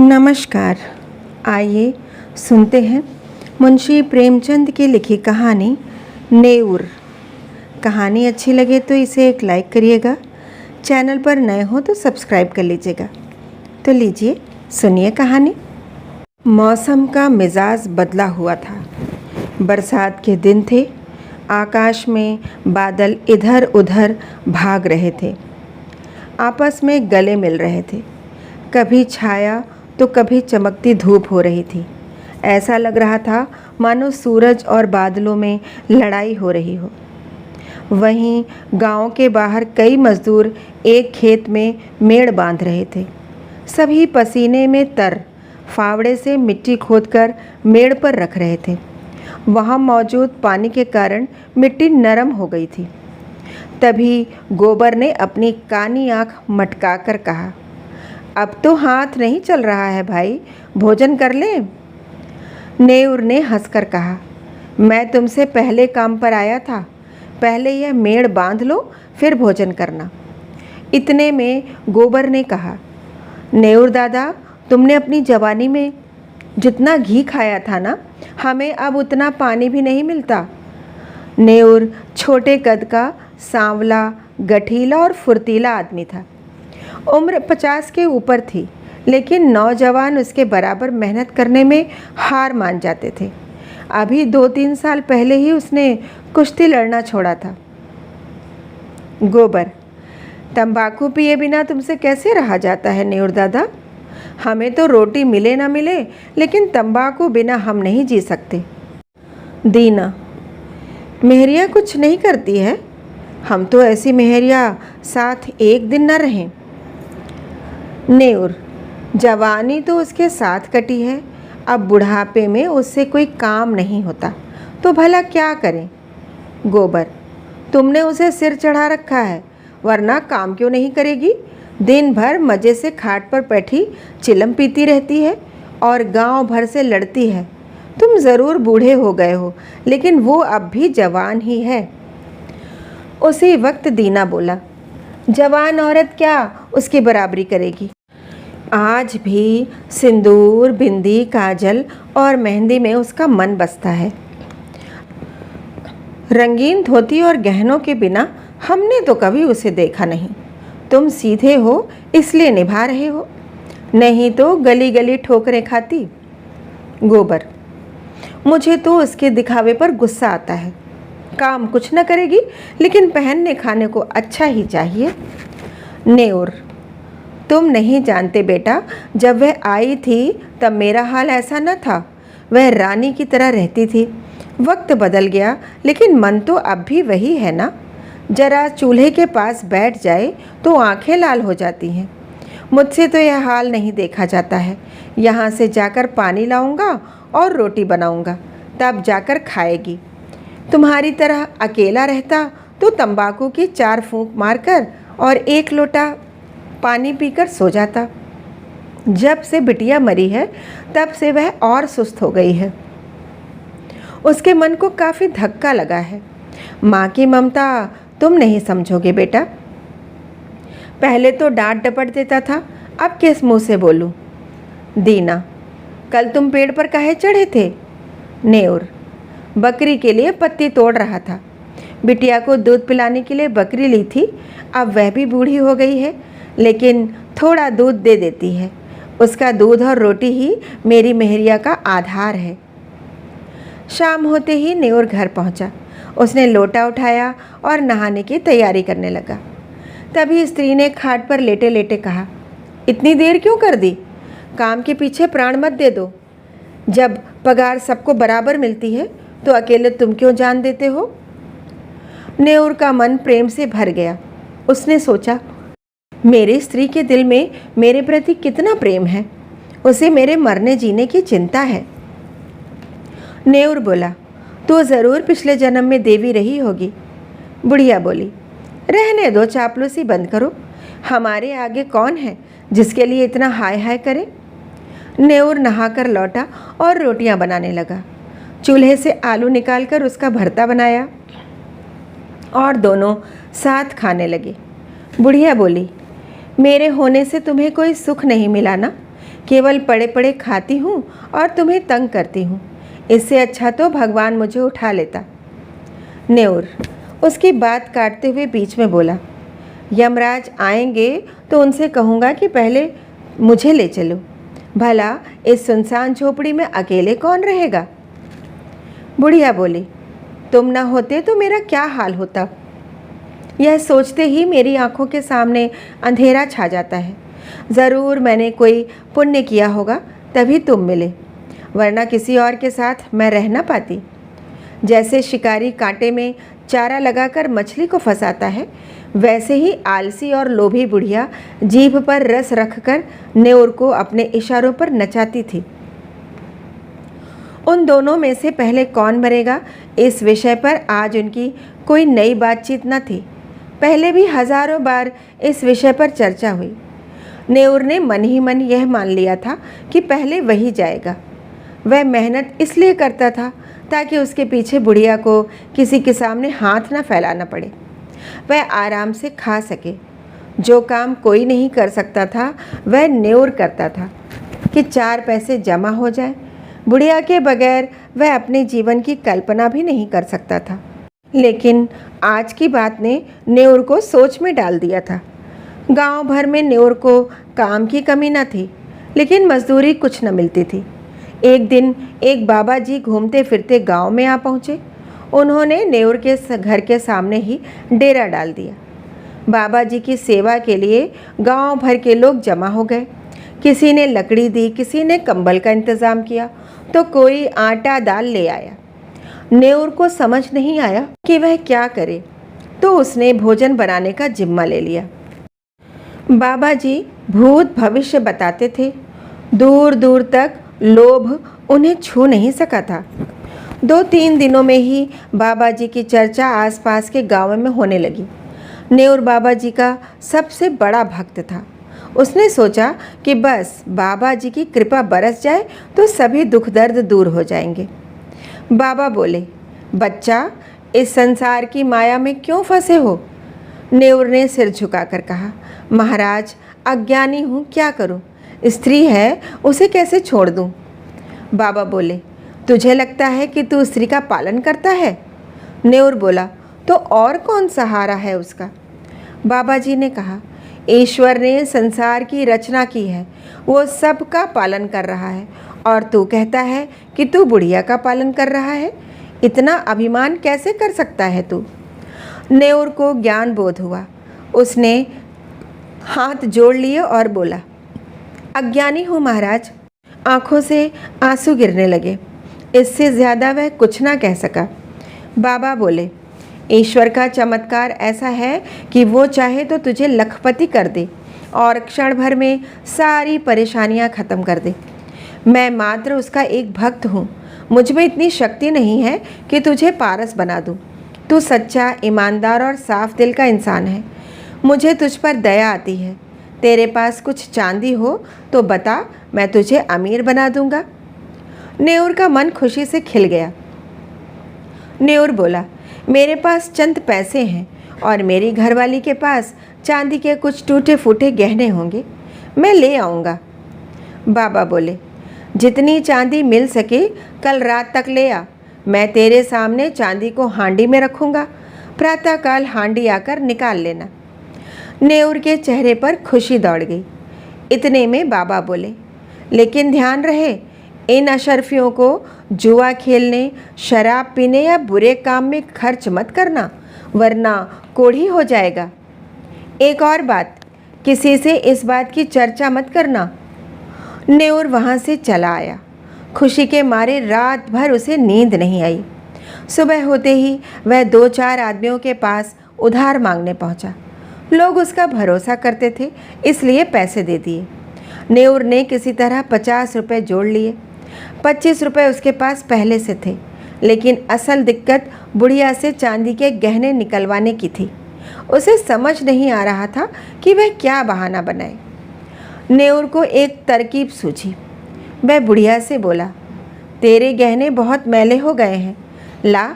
नमस्कार। आइए सुनते हैं मुंशी प्रेमचंद की लिखी कहानी नेउर। कहानी अच्छी लगे तो इसे एक लाइक करिएगा, चैनल पर नए हो तो सब्सक्राइब कर लीजिएगा। तो लीजिए सुनिए कहानी। मौसम का मिजाज बदला हुआ था। बरसात के दिन थे। आकाश में बादल इधर उधर भाग रहे थे, आपस में गले मिल रहे थे। कभी छाया तो कभी चमकती धूप हो रही थी। ऐसा लग रहा था मानो सूरज और बादलों में लड़ाई हो रही हो। वहीं गांव के बाहर कई मजदूर एक खेत में मेड़ बांध रहे थे। सभी पसीने में तर फावड़े से मिट्टी खोदकर मेड़ पर रख रहे थे। वहां मौजूद पानी के कारण मिट्टी नरम हो गई थी। तभी गोबर ने अपनी कानी आंख मटकाकर कहा, अब तो हाथ नहीं चल रहा है भाई, भोजन कर लें। नेउर ने हंसकर कहा, मैं तुमसे पहले काम पर आया था, पहले यह मेड़ बांध लो फिर भोजन करना। इतने में गोबर ने कहा, नेउर दादा, तुमने अपनी जवानी में जितना घी खाया था ना, हमें अब उतना पानी भी नहीं मिलता। नेउर छोटे कद का सांवला, गठीला और फुर्तीला आदमी था। उम्र 50 के ऊपर थी, लेकिन नौजवान उसके बराबर मेहनत करने में हार मान जाते थे। अभी 2-3 साल पहले ही उसने कुश्ती लड़ना छोड़ा था। गोबर, तंबाकू पिए बिना तुमसे कैसे रहा जाता है नेउर दादा? हमें तो रोटी मिले ना मिले, लेकिन तंबाकू बिना हम नहीं जी सकते। दीना, मेहरिया कुछ नहीं करती है, हम तो ऐसी मेहरिया साथ एक दिन न रहें। नेउर, जवानी तो उसके साथ कटी है, अब बुढ़ापे में उससे कोई काम नहीं होता तो भला क्या करें। गोबर, तुमने उसे सिर चढ़ा रखा है, वरना काम क्यों नहीं करेगी? दिन भर मज़े से खाट पर बैठी चिलम पीती रहती है और गांव भर से लड़ती है। तुम ज़रूर बूढ़े हो गए हो, लेकिन वो अब भी जवान ही है। उसी वक्त दीना बोला, जवान औरत क्या उसकी बराबरी करेगी? आज भी सिंदूर, बिंदी, काजल और मेहंदी में उसका मन बसता है। रंगीन धोती और गहनों के बिना हमने तो कभी उसे देखा नहीं। तुम सीधे हो इसलिए निभा रहे हो, नहीं तो गली गली ठोकरें खाती। गोबर, मुझे तो उसके दिखावे पर गुस्सा आता है। काम कुछ न करेगी, लेकिन पहनने खाने को अच्छा ही चाहिए। नेउर, तुम नहीं जानते बेटा, जब वह आई थी तब मेरा हाल ऐसा न था। वह रानी की तरह रहती थी। वक्त बदल गया, लेकिन मन तो अब भी वही है ना। जरा चूल्हे के पास बैठ जाए तो आंखें लाल हो जाती हैं। मुझसे तो यह हाल नहीं देखा जाता है। यहाँ से जाकर पानी लाऊंगा और रोटी बनाऊंगा, तब जाकर खाएगी। तुम्हारी तरह अकेला रहता तो तंबाकू की 4 फूंक मारकर और 1 लोटा पानी पीकर सो जाता। जब से बिटिया मरी है तब से वह और सुस्त हो गई है। उसके मन को काफ़ी धक्का लगा है। माँ की ममता तुम नहीं समझोगे बेटा। पहले तो डांट डपट देता था, अब किस मुँह से बोलूँ। दीना, कल तुम पेड़ पर काहे चढ़े थे? नेउर, बकरी के लिए पत्ती तोड़ रहा था। बिटिया को दूध पिलाने के लिए बकरी ली थी। अब वह भी बूढ़ी हो गई है, लेकिन थोड़ा दूध दे देती है। उसका दूध और रोटी ही मेरी मेहरिया का आधार है। शाम होते ही नेउर घर पहुंचा। उसने लोटा उठाया और नहाने की तैयारी करने लगा। तभी स्त्री ने खाट पर लेटे लेटे कहा, इतनी देर क्यों कर दी? काम के पीछे प्राण मत दे दो। जब पगार सबको बराबर मिलती है तो अकेले तुम क्यों जान देते हो? नेउर का मन प्रेम से भर गया। उसने सोचा, मेरी स्त्री के दिल में मेरे प्रति कितना प्रेम है, उसे मेरे मरने जीने की चिंता है। नेउर बोला, तो ज़रूर पिछले जन्म में देवी रही होगी। बुढ़िया बोली, रहने दो, चापलूसी बंद करो। हमारे आगे कौन है जिसके लिए इतना हाय हाय करे। नेउर नहाकर लौटा और रोटियां बनाने लगा। चूल्हे से आलू निकालकर उसका भरता बनाया और दोनों साथ खाने लगे। बुढ़िया बोली, मेरे होने से तुम्हें कोई सुख नहीं मिला ना? केवल पड़े पड़े खाती हूँ और तुम्हें तंग करती हूँ। इससे अच्छा तो भगवान मुझे उठा लेता। नेउर उसकी बात काटते हुए बीच में बोला, यमराज आएंगे तो उनसे कहूँगा कि पहले मुझे ले चलो। भला इस सुनसान झोपड़ी में अकेले कौन रहेगा? बुढ़िया बोली, तुम ना होते तो मेरा क्या हाल होता। यह सोचते ही मेरी आंखों के सामने अंधेरा छा जाता है। ज़रूर मैंने कोई पुण्य किया होगा तभी तुम मिले, वरना किसी और के साथ मैं रह ना पाती। जैसे शिकारी कांटे में चारा लगाकर मछली को फंसाता है, वैसे ही आलसी और लोभी बुढ़िया जीभ पर रस रखकर नेउर को अपने इशारों पर नचाती थी। उन दोनों में से पहले कौन मरेगा, इस विषय पर आज उनकी कोई नई बातचीत न थी। पहले भी हजारों बार इस विषय पर चर्चा हुई। नेउर ने मन ही मन यह मान लिया था कि पहले वही जाएगा। वह मेहनत इसलिए करता था ताकि उसके पीछे बुढ़िया को किसी के सामने हाथ न फैलाना पड़े, वह आराम से खा सके। जो काम कोई नहीं कर सकता था वह नेउर करता था कि 4 पैसे जमा हो जाए। बुढ़िया के बगैर वह अपने जीवन की कल्पना भी नहीं कर सकता था। लेकिन आज की बात ने नेउर को सोच में डाल दिया था। गांव भर में नेउर को काम की कमी न थी, लेकिन मजदूरी कुछ न मिलती थी। एक दिन एक बाबा जी घूमते फिरते गांव में आ पहुँचे। उन्होंने नेउर के घर के सामने ही डेरा डाल दिया। बाबा जी की सेवा के लिए गांव भर के लोग जमा हो गए। किसी ने लकड़ी दी, किसी ने कंबल का इंतज़ाम किया, तो कोई आटा दाल ले आया। नेउर को समझ नहीं आया कि वह क्या करे, तो उसने भोजन बनाने का जिम्मा ले लिया। बाबा जी भूत भविष्य बताते थे। दूर दूर तक लोभ उन्हें छू नहीं सका था। 2-3 दिनों में ही बाबा जी की चर्चा आसपास के गाँव में होने लगी। नेउर बाबा जी का सबसे बड़ा भक्त था। उसने सोचा कि बस बाबा जी की कृपा बरस जाए तो सभी दुख दर्द दूर हो जाएंगे। बाबा बोले, बच्चा, इस संसार की माया में क्यों फंसे हो? नेउर ने सिर झुकाकर कहा, महाराज, अज्ञानी हूँ, क्या करूँ? स्त्री है, उसे कैसे छोड़ दूँ? बाबा बोले, तुझे लगता है कि तू स्त्री का पालन करता है? नेउर बोला, तो और कौन सहारा है उसका? बाबा जी ने कहा, ईश्वर ने संसार की रचना की है, वो सब का पालन कर रहा है, और तू कहता है कि तू बुढ़िया का पालन कर रहा है। इतना अभिमान कैसे कर सकता है तू? नेउर को ज्ञान बोध हुआ। उसने हाथ जोड़ लिए और बोला, अज्ञानी हूँ महाराज। आंखों से आंसू गिरने लगे। इससे ज़्यादा वह कुछ ना कह सका। बाबा बोले, ईश्वर का चमत्कार ऐसा है कि वो चाहे तो तुझे लखपति कर दे और क्षण भर में सारी परेशानियां ख़त्म कर दे। मैं मात्र उसका एक भक्त हूँ। मुझ में इतनी शक्ति नहीं है कि तुझे पारस बना दूँ। तू सच्चा, ईमानदार और साफ दिल का इंसान है। मुझे तुझ पर दया आती है। तेरे पास कुछ चांदी हो तो बता, मैं तुझे अमीर बना दूँगा। नेउर का मन खुशी से खिल गया। नेउर बोला, मेरे पास चंद पैसे हैं और मेरी घरवाली के पास चांदी के कुछ टूटे फूटे गहने होंगे, मैं ले आऊँगा। बाबा बोले, जितनी चांदी मिल सके कल रात तक ले आ। मैं तेरे सामने चांदी को हांडी में रखूँगा। प्रातःकाल हांडी आकर निकाल लेना। नेउर के चेहरे पर खुशी दौड़ गई। इतने में बाबा बोले, लेकिन ध्यान रहे, इन अशर्फियों को जुआ खेलने, शराब पीने या बुरे काम में खर्च मत करना, वरना कोढ़ी हो जाएगा। एक और बात, किसी से इस बात की चर्चा मत करना। नेउर वहाँ से चला आया। खुशी के मारे रात भर उसे नींद नहीं आई। सुबह होते ही वह 2-4 आदमियों के पास उधार मांगने पहुँचा। लोग उसका भरोसा करते थे, इसलिए पैसे दे दिए। नेउर ने किसी तरह 50 रुपये जोड़ लिए। 25 रुपये उसके पास पहले से थे, लेकिन असल दिक्कत बुढ़िया से चांदी के गहने निकलवाने की थी। उसे समझ नहीं आ रहा था कि वह क्या बहाना बनाए। नेउर को एक तरकीब सूझी। वह बुढ़िया से बोला, तेरे गहने बहुत मैले हो गए हैं, ला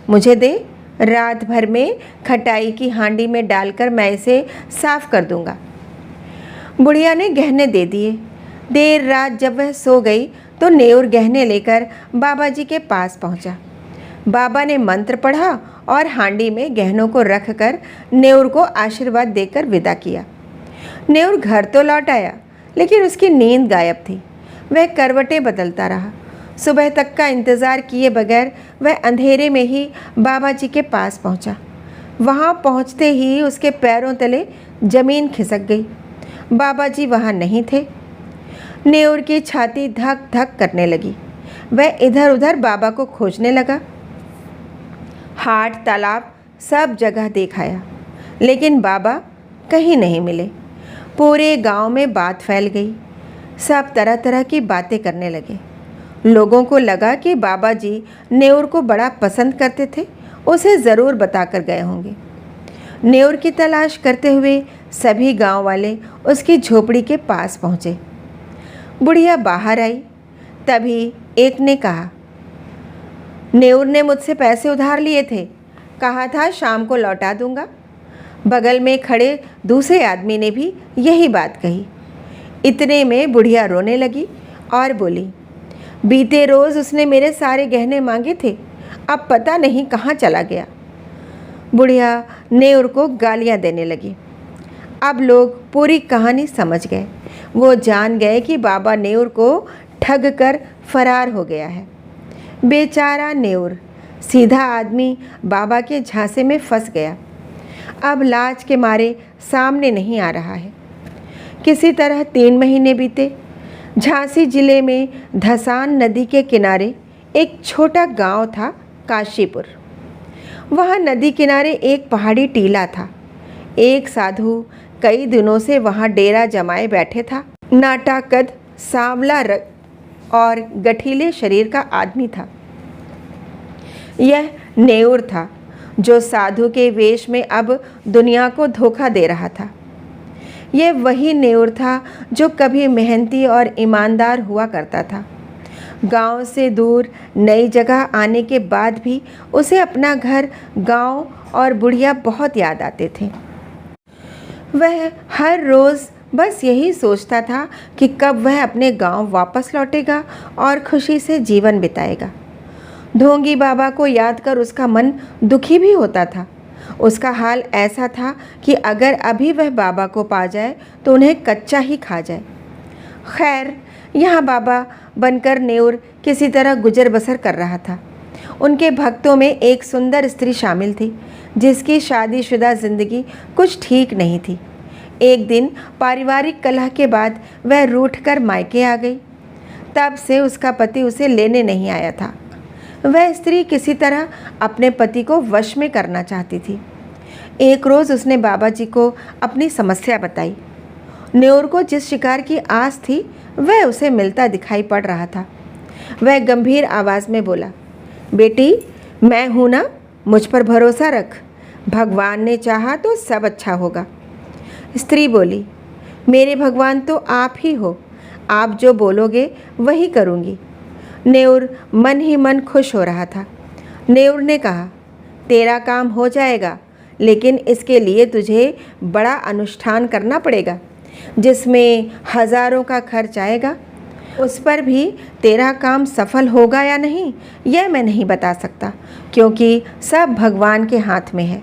मुझे दे। रात भर में खटाई की हांडी में डालकर मैं इसे साफ कर दूंगा। बुढ़िया ने गहने दे दिए। देर रात जब वह सो गई तो नेउर गहने लेकर बाबा जी के पास पहुंचा। बाबा ने मंत्र पढ़ा और हांडी में गहनों को रखकर नेउर को आशीर्वाद देकर विदा किया। नेउर घर तो लौट आया, लेकिन उसकी नींद गायब थी। वह करवटें बदलता रहा। सुबह तक का इंतज़ार किए बगैर वह अंधेरे में ही बाबा जी के पास पहुंचा। वहां पहुंचते ही उसके पैरों तले जमीन खिसक गई। बाबा जी वहां नहीं थे। नेउर की छाती धक धक करने लगी। वह इधर उधर बाबा को खोजने लगा। हाट, तालाब, सब जगह देखाया, लेकिन बाबा कहीं नहीं मिले। पूरे गांव में बात फैल गई। सब तरह तरह की बातें करने लगे। लोगों को लगा कि बाबा जी नेउर को बड़ा पसंद करते थे, उसे ज़रूर बताकर गए होंगे। नेउर की तलाश करते हुए सभी गांव वाले उसकी झोपड़ी के पास पहुँचे। बुढ़िया बाहर आई। तभी एक ने कहा, नेउर ने मुझसे पैसे उधार लिए थे, कहा था शाम को लौटा दूंगा। बगल में खड़े दूसरे आदमी ने भी यही बात कही। इतने में बुढ़िया रोने लगी और बोली, बीते रोज़ उसने मेरे सारे गहने मांगे थे, अब पता नहीं कहाँ चला गया। बुढ़िया नेउर को गालियाँ देने लगी। अब लोग पूरी कहानी समझ गए। वो जान गए कि बाबा नेउर को ठग कर फरार हो गया है। बेचारा नेउर, सीधा आदमी, बाबा के झांसे में फंस गया। अब लाज के मारे सामने नहीं आ रहा है। किसी तरह 3 महीने बीते। झांसी जिले में धसान नदी के किनारे एक छोटा गांव था, काशीपुर। वहाँ नदी किनारे एक पहाड़ी टीला था। एक साधु कई दिनों से वहाँ डेरा जमाए बैठे था। नाटा कद, सांवला रंग और गठीले शरीर का आदमी था। यह नेउर था, जो साधु के वेश में अब दुनिया को धोखा दे रहा था। यह वही नेउर था जो कभी मेहनती और ईमानदार हुआ करता था। गांव से दूर नई जगह आने के बाद भी उसे अपना घर, गांव और बुढ़िया बहुत याद आते थे। वह हर रोज़ बस यही सोचता था कि कब वह अपने गांव वापस लौटेगा और खुशी से जीवन बिताएगा। ढोंगी बाबा को याद कर उसका मन दुखी भी होता था। उसका हाल ऐसा था कि अगर अभी वह बाबा को पा जाए तो उन्हें कच्चा ही खा जाए। खैर, यहाँ बाबा बनकर नेउर किसी तरह गुजर बसर कर रहा था। उनके भक्तों में एक सुंदर स्त्री शामिल थी, जिसकी शादीशुदा जिंदगी कुछ ठीक नहीं थी। एक दिन पारिवारिक कलह के बाद वह रूठकर मायके आ गई। तब से उसका पति उसे लेने नहीं आया था। वह स्त्री किसी तरह अपने पति को वश में करना चाहती थी। एक रोज़ उसने बाबा जी को अपनी समस्या बताई। नेउर को जिस शिकार की आस थी वह उसे मिलता दिखाई पड़ रहा था। वह गंभीर आवाज़ में बोला, बेटी, मैं हूँ ना, मुझ पर भरोसा रख। भगवान ने चाहा तो सब अच्छा होगा। स्त्री बोली, मेरे भगवान तो आप ही हो, आप जो बोलोगे वही करूँगी। नेउर मन ही मन खुश हो रहा था। नेउर ने कहा, तेरा काम हो जाएगा, लेकिन इसके लिए तुझे बड़ा अनुष्ठान करना पड़ेगा, जिसमें हज़ारों का खर्च आएगा। उस पर भी तेरा काम सफल होगा या नहीं, यह मैं नहीं बता सकता, क्योंकि सब भगवान के हाथ में है।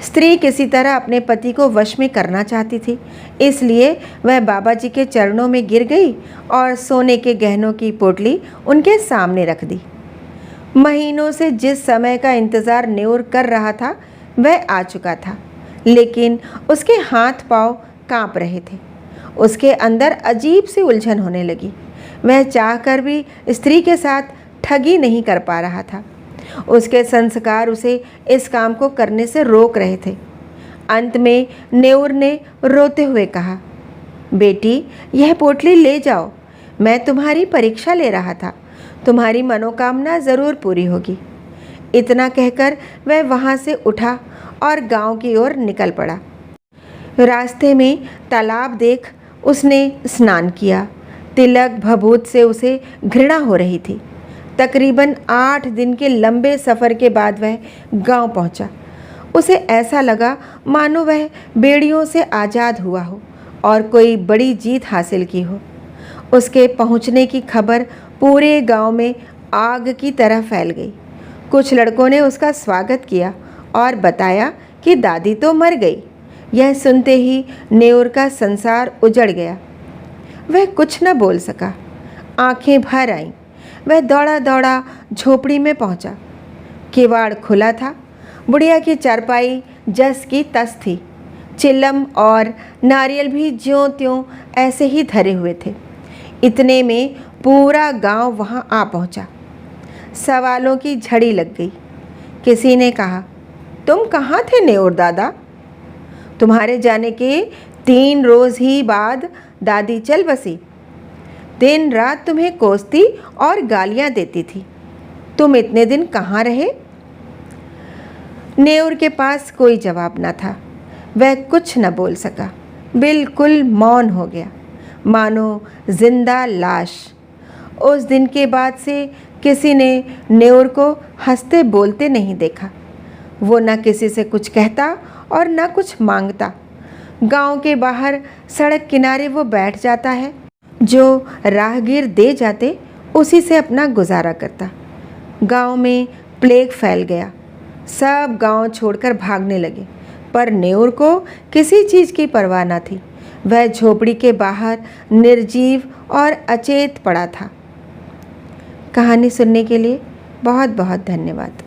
स्त्री किसी तरह अपने पति को वश में करना चाहती थी, इसलिए वह बाबा जी के चरणों में गिर गई और सोने के गहनों की पोटली उनके सामने रख दी। महीनों से जिस समय का इंतज़ार नेउर कर रहा था वह आ चुका था, लेकिन उसके हाथ पांव कांप रहे थे। उसके अंदर अजीब सी उलझन होने लगी। वह चाहकर भी स्त्री के साथ ठगी नहीं कर पा रहा था। उसके संस्कार उसे इस काम को करने से रोक रहे थे। अंत में नेउर ने रोते हुए कहा, बेटी, यह पोटली ले जाओ। मैं तुम्हारी परीक्षा ले रहा था, तुम्हारी मनोकामना ज़रूर पूरी होगी। इतना कहकर वह वहाँ से उठा और गांव की ओर निकल पड़ा। रास्ते में तालाब देख उसने स्नान किया। तिलक भभूत से उसे घृणा हो रही थी। तकरीबन 8 दिन के लंबे सफ़र के बाद वह गांव पहुंचा। उसे ऐसा लगा मानो वह बेड़ियों से आज़ाद हुआ हो और कोई बड़ी जीत हासिल की हो। उसके पहुंचने की खबर पूरे गांव में आग की तरह फैल गई। कुछ लड़कों ने उसका स्वागत किया और बताया कि दादी तो मर गई। यह सुनते ही नेउर का संसार उजड़ गया। वह कुछ न बोल सका, आंखें भर आईं। वह दौड़ा दौड़ा झोपड़ी में पहुंचा। किवाड़ खुला था। बुढ़िया की चारपाई जस की तस थी। चिल्लम और नारियल भी ज्यों त्यों ऐसे ही धरे हुए थे। इतने में पूरा गांव वहां आ पहुंचा। सवालों की झड़ी लग गई। किसी ने कहा, तुम कहाँ थे नेउर दादा? तुम्हारे जाने के 3 रोज ही बाद दादी चल बसी। दिन रात तुम्हें कोसती और गालियां देती थी। तुम इतने दिन कहाँ रहे? नेउर के पास कोई जवाब न था। वह कुछ न बोल सका। बिल्कुल मौन हो गया, मानो जिंदा लाश। उस दिन के बाद से किसी ने नेउर को हंसते बोलते नहीं देखा। वो न किसी से कुछ कहता और न कुछ मांगता। गांव के बाहर सड़क किनारे वो बैठ जाता है। जो राहगीर दे जाते उसी से अपना गुजारा करता। गांव में प्लेग फैल गया। सब गांव छोड़कर भागने लगे, पर नेउर को किसी चीज़ की परवाह न थी। वह झोपड़ी के बाहर निर्जीव और अचेत पड़ा था। कहानी सुनने के लिए बहुत बहुत धन्यवाद।